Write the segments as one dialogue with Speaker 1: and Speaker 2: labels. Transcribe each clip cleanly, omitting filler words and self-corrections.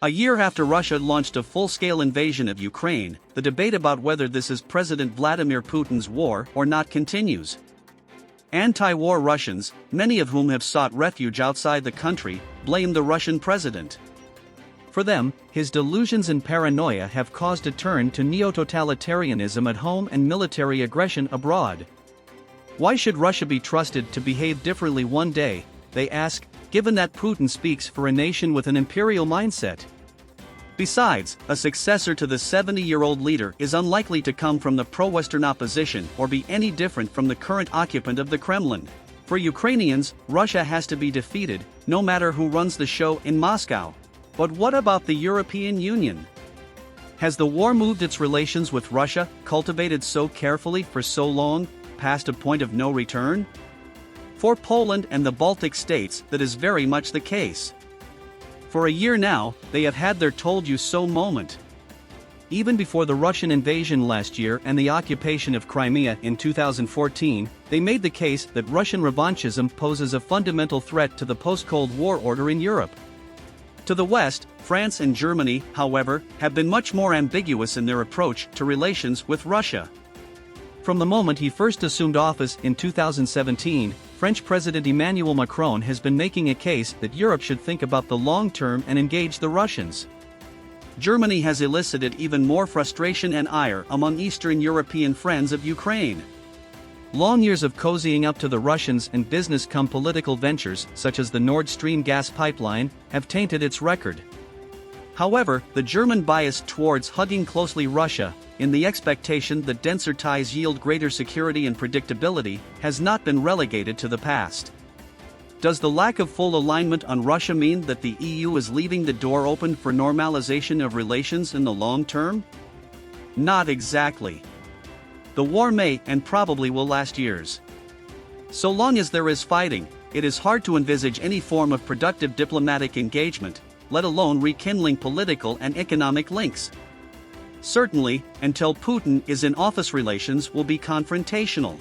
Speaker 1: A year after Russia launched a full-scale invasion of Ukraine, the debate about whether this is President Vladimir Putin's war or not continues. Anti-war Russians, many of whom have sought refuge outside the country, blame the Russian president. For them, his delusions and paranoia have caused a turn to neo-totalitarianism at home and military aggression abroad. Why should Russia be trusted to behave differently one day, they ask, given that Putin speaks for a nation with an imperial mindset? Besides, a successor to the 70-year-old leader is unlikely to come from the pro-Western opposition or be any different from the current occupant of the Kremlin. For Ukrainians, Russia has to be defeated, no matter who runs the show in Moscow. But what about the European Union? Has the war moved its relations with Russia, cultivated so carefully for so long, past a point of no return? For Poland and the Baltic states, that is very much the case. For a year now, they have had their told-you-so moment. Even before the Russian invasion last year and the occupation of Crimea in 2014, they made the case that Russian revanchism poses a fundamental threat to the post-Cold War order in Europe. To the West, France and Germany, however, have been much more ambiguous in their approach to relations with Russia. From the moment he first assumed office in 2017, French President Emmanuel Macron has been making a case that Europe should think about the long term and engage the Russians. Germany has elicited even more frustration and ire among Eastern European friends of Ukraine. Long years of cozying up to the Russians and business-cum-political ventures such as the Nord Stream gas pipeline have tainted its record. However, the German bias towards hugging closely Russia, in the expectation that denser ties yield greater security and predictability, has not been relegated to the past. Does the lack of full alignment on Russia mean that the EU is leaving the door open for normalization of relations in the long term? Not exactly. The war may and probably will last years. So long as there is fighting, it is hard to envisage any form of productive diplomatic engagement, let alone rekindling political and economic links. Certainly, until Putin is in office, relations will be confrontational.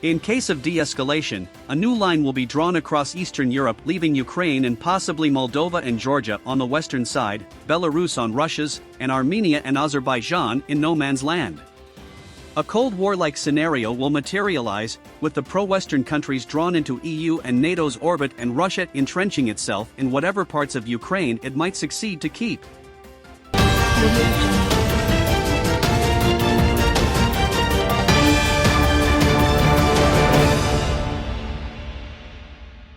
Speaker 1: In case of de-escalation, a new line will be drawn across Eastern Europe, leaving Ukraine and possibly Moldova and Georgia on the western side, Belarus on Russia's, and Armenia and Azerbaijan in no man's land. A Cold War-like scenario will materialize, with the pro-Western countries drawn into EU and NATO's orbit and Russia entrenching itself in whatever parts of Ukraine it might succeed to keep.